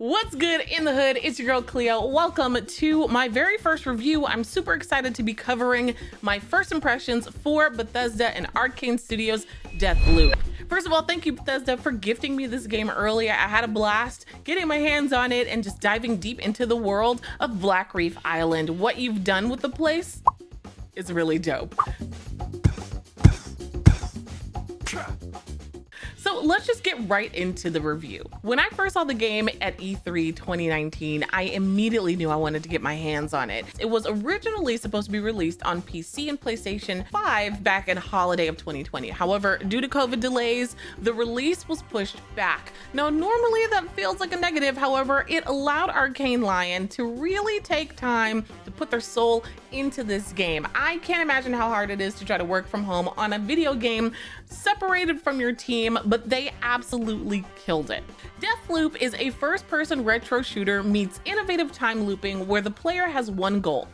What's good in the hood? It's your girl Kleo. Welcome to my very first review. I'm super excited to be covering my first impressions for Bethesda and Arkane Studios Deathloop. First of all, thank you Bethesda for gifting me this game early. I had a blast getting my hands on it and just diving deep into the world of Black Reef Island. What you've done with the place is really dope. So let's just get right into the review. When I first saw the game at E3 2019, I immediately knew I wanted to get my hands on it. It was originally supposed to be released on PC and PlayStation 5 back in holiday of 2020. However, due to COVID delays, the release was pushed back. Now, normally that feels like a negative. However, it allowed Arkane Lion to really take time to put their soul into this game. I can't imagine how hard it is to try to work from home on a video game separated from your team, but they absolutely killed it. Deathloop is a first-person retro shooter meets innovative time looping where the player has one goal: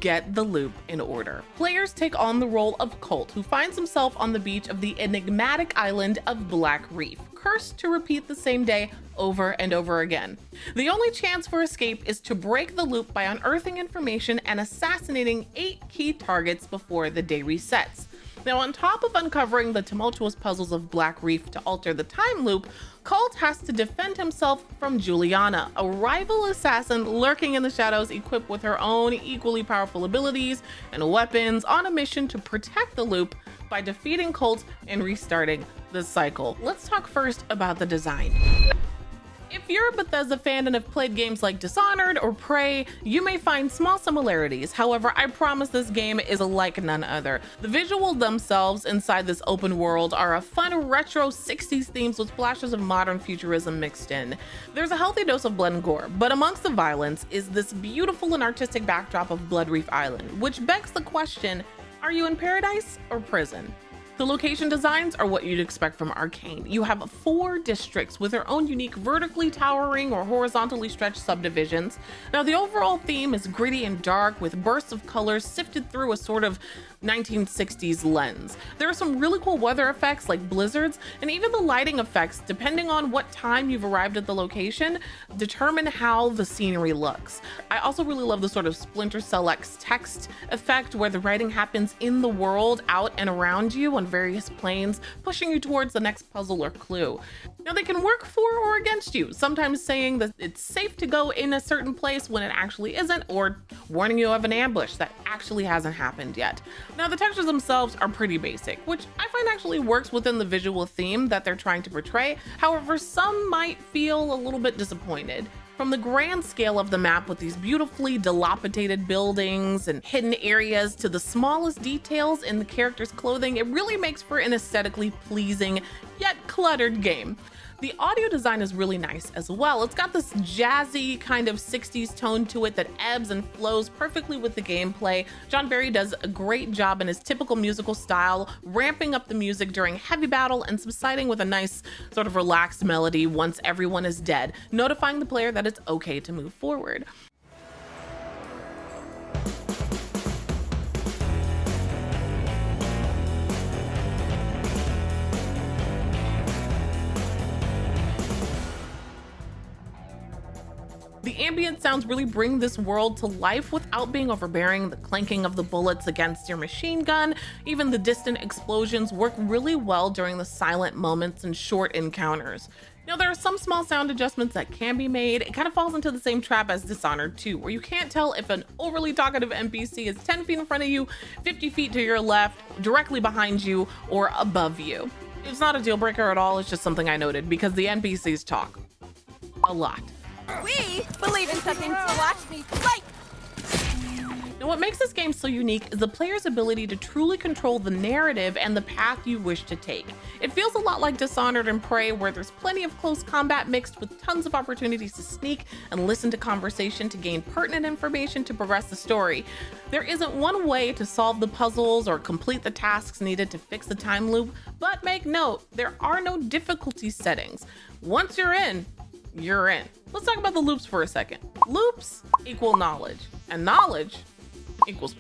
get the loop in order. Players take on the role of Colt, who finds himself on the beach of the enigmatic island of Black Reef, cursed to repeat the same day over and over again. The only chance for escape is to break the loop by unearthing information and assassinating 8 key targets before the day resets. Now, on top of uncovering the tumultuous puzzles of Black Reef to alter the time loop, Colt has to defend himself from Juliana, a rival assassin lurking in the shadows, equipped with her own equally powerful abilities and weapons, on a mission to protect the loop by defeating Colt and restarting the cycle. Let's talk first about the design. If you're a Bethesda fan and have played games like Dishonored or Prey, you may find small similarities. However, I promise this game is like none other. The visuals themselves inside this open world are a fun retro 60s themes with splashes of modern futurism mixed in. There's a healthy dose of blood and gore, but amongst the violence is this beautiful and artistic backdrop of Blood Reef Island, which begs the question, are you in paradise or prison? The location designs are what you'd expect from Arkane. You have 4 districts with their own unique vertically towering or horizontally stretched subdivisions. Now, the overall theme is gritty and dark with bursts of colors sifted through a sort of 1960s lens. There are some really cool weather effects like blizzards, and even the lighting effects, depending on what time you've arrived at the location, determine how the scenery looks. I also really love the sort of Splinter Cell-X text effect where the writing happens in the world, out and around you on various planes, pushing you towards the next puzzle or clue. Now, they can work for or against you, sometimes saying that it's safe to go in a certain place when it actually isn't, or warning you of an ambush that actually hasn't happened yet. Now, the textures themselves are pretty basic, which I find actually works within the visual theme that they're trying to portray. However, some might feel a little bit disappointed. From the grand scale of the map with these beautifully dilapidated buildings and hidden areas to the smallest details in the characters' clothing, it really makes for an aesthetically pleasing yet cluttered game. The audio design is really nice as well. It's got this jazzy kind of 60s tone to it that ebbs and flows perfectly with the gameplay. John Barry does a great job in his typical musical style, ramping up the music during heavy battle and subsiding with a nice sort of relaxed melody once everyone is dead, notifying the player that it's okay to move forward. The ambient sounds really bring this world to life without being overbearing. The clanking of the bullets against your machine gun, even the distant explosions, work really well during the silent moments and short encounters. Now, there are some small sound adjustments that can be made. It kind of falls into the same trap as Dishonored 2, where you can't tell if an overly talkative NPC is 10 feet in front of you, 50 feet to your left, directly behind you, or above you. It's not a deal breaker at all, it's just something I noted because the NPCs talk a lot. We believe in something to watch me fight! Now, what makes this game so unique is the player's ability to truly control the narrative and the path you wish to take. It feels a lot like Dishonored and Prey, where there's plenty of close combat mixed with tons of opportunities to sneak and listen to conversation to gain pertinent information to progress the story. There isn't one way to solve the puzzles or complete the tasks needed to fix the time loop, but make note, there are no difficulty settings. Once you're in, you're in. Let's talk about the loops for a second. Loops equal knowledge, and knowledge equals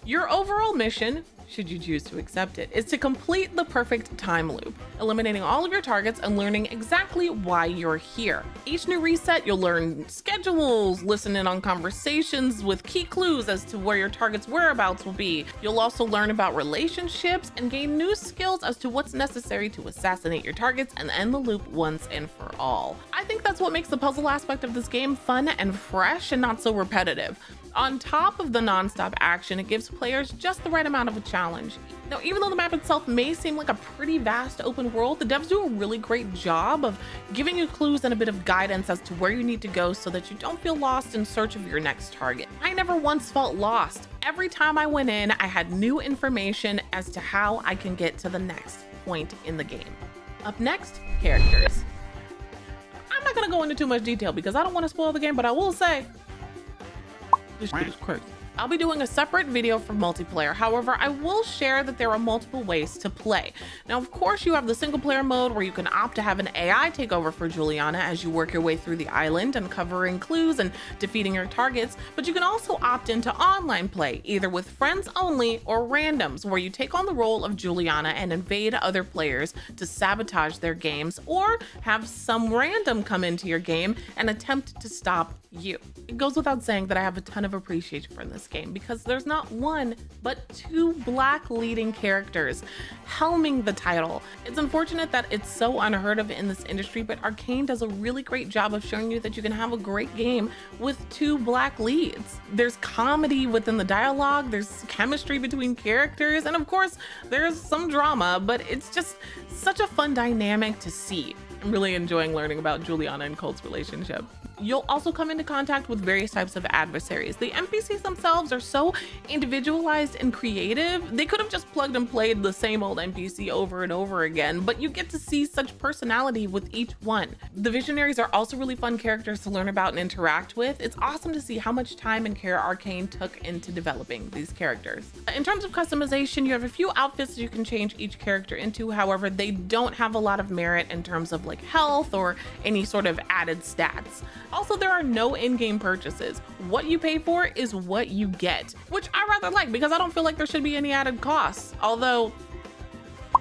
Your overall mission, should you choose to accept it, is to complete the perfect time loop, eliminating all of your targets and learning exactly why you're here. Each new reset, you'll learn schedules, listen in on conversations with key clues as to where your target's whereabouts will be. You'll also learn about relationships and gain new skills as to what's necessary to assassinate your targets and end the loop once and for all. I think that's what makes the puzzle aspect of this game fun and fresh and not so repetitive. On top of the non-stop action, it gives players just the right amount of a challenge. Now, even though the map itself may seem like a pretty vast open world, the devs do a really great job of giving you clues and a bit of guidance as to where you need to go so that you don't feel lost in search of your next target. I never once felt lost. Every time I went in, I had new information as to how I can get to the next point in the game. Up next, characters. I'm not gonna go into too much detail because I don't want to spoil the game, but I will say, this shit is crazy. I'll be doing a separate video for multiplayer. However, I will share that there are multiple ways to play. Now, of course, you have the single player mode where you can opt to have an AI take over for Juliana as you work your way through the island, uncovering clues and defeating your targets. But you can also opt into online play, either with friends only or randoms, where you take on the role of Juliana and invade other players to sabotage their games, or have some random come into your game and attempt to stop you. It goes without saying that I have a ton of appreciation for this game because there's not one but two black leading characters helming the title. It's unfortunate that it's so unheard of in this industry, but Arkane does a really great job of showing you that you can have a great game with two black leads. There's comedy within the dialogue, there's chemistry between characters, and of course there's some drama, but it's just such a fun dynamic to see. I'm really enjoying learning about Juliana and Colt's relationship. You'll also come into contact with various types of adversaries. The NPCs themselves are so individualized and creative. They could have just plugged and played the same old NPC over and over again, but you get to see such personality with each one. The visionaries are also really fun characters to learn about and interact with. It's awesome to see how much time and care Arkane took into developing these characters. In terms of customization, you have a few outfits you can change each character into. However, they don't have a lot of merit in terms of like health or any sort of added stats. Also, there are no in-game purchases. What you pay for is what you get, which I rather like because I don't feel like there should be any added costs. Although,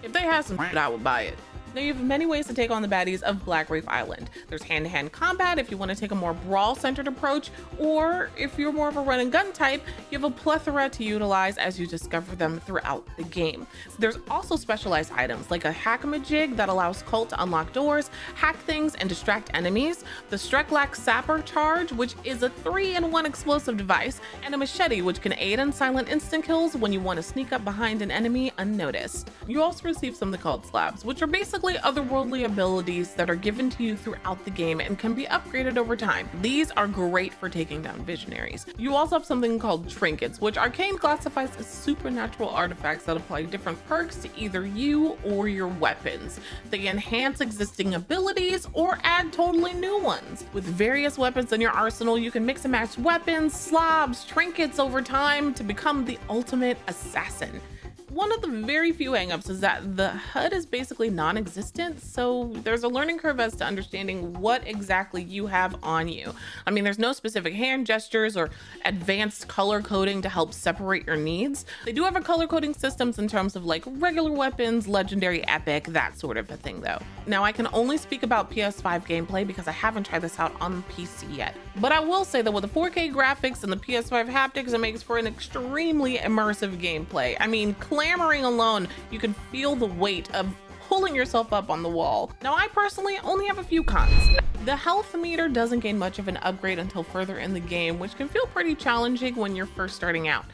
if they had some shit, I would buy it. Now, you have many ways to take on the baddies of Black Reef Island. There's hand-to-hand combat if you want to take a more brawl-centered approach, or if you're more of a run and gun type, you have a plethora to utilize as you discover them throughout the game. There's also specialized items like a hack-a-majig that allows Colt to unlock doors, hack things, and distract enemies, the Streklac Sapper Charge, which is a 3-in-1 explosive device, and a machete, which can aid in silent instant kills when you want to sneak up behind an enemy unnoticed. You also receive something called Slabs, which are basically otherworldly abilities that are given to you throughout the game and can be upgraded over time. These are great for taking down visionaries. You also have something called Trinkets, which Arkane classifies as supernatural artifacts that apply different perks to either you or your weapons. They enhance existing abilities or add totally new ones. With various weapons in your arsenal, you can mix and match weapons, slabs, trinkets over time to become the ultimate assassin. One of the very few hangups is that the HUD is basically non-existent, so there's a learning curve as to understanding what exactly you have on you. I mean, there's no specific hand gestures or advanced color coding to help separate your needs. They do have a color coding systems in terms of like regular weapons, legendary, epic, that sort of a thing though. Now, I can only speak about PS5 gameplay because I haven't tried this out on PC yet. But I will say that with the 4K graphics and the PS5 haptics, it makes for an extremely immersive gameplay. I mean, clamoring alone, you can feel the weight of pulling yourself up on the wall. Now, I personally only have a few cons. The health meter doesn't gain much of an upgrade until further in the game, which can feel pretty challenging when you're first starting out.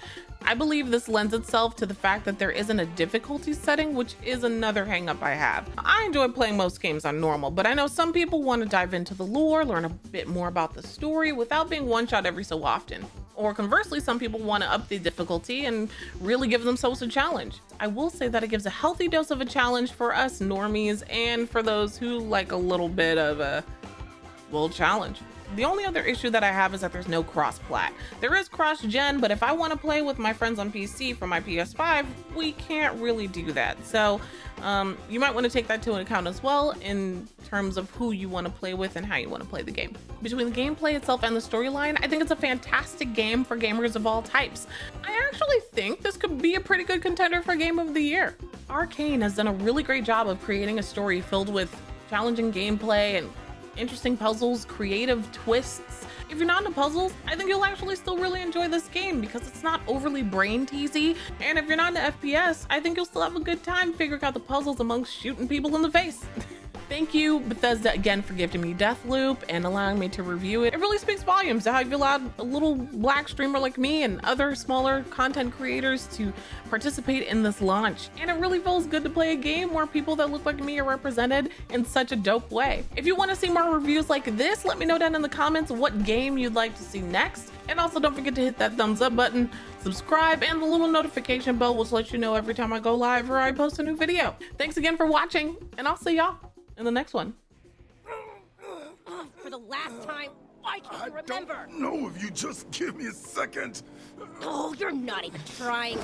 I believe this lends itself to the fact that there isn't a difficulty setting, which is another hang up I have. I enjoy playing most games on normal, but I know some people want to dive into the lore, learn a bit more about the story without being one-shot every so often. Or conversely, some people want to up the difficulty and really give themselves a challenge. I will say that it gives a healthy dose of a challenge for us normies and for those who like a little bit of a, well, challenge. The only other issue that I have is that there's no cross-plat. There is cross-gen, but if I want to play with my friends on PC from my PS5, we can't really do that. So you might want to take that into account as well in terms of who you want to play with and how you want to play the game. Between the gameplay itself and the storyline, I think it's a fantastic game for gamers of all types. I actually think this could be a pretty good contender for Game of the Year. Arkane has done a really great job of creating a story filled with challenging gameplay and interesting puzzles, creative twists. If you're not into puzzles, I think you'll actually still really enjoy this game because it's not overly brain teasy. And if you're not into FPS, I think you'll still have a good time figuring out the puzzles amongst shooting people in the face. Thank you, Bethesda, again for gifting me Deathloop and allowing me to review it. It really speaks volumes to how you've allowed a little black streamer like me and other smaller content creators to participate in this launch. And it really feels good to play a game where people that look like me are represented in such a dope way. If you want to see more reviews like this, let me know down in the comments what game you'd like to see next. And also don't forget to hit that thumbs up button, subscribe, and the little notification bell which lets you know every time I go live or I post a new video. Thanks again for watching, and I'll see y'all in the next one. For the last time, why can't you remember? I don't know if you just give me a second. Oh, you're not even trying.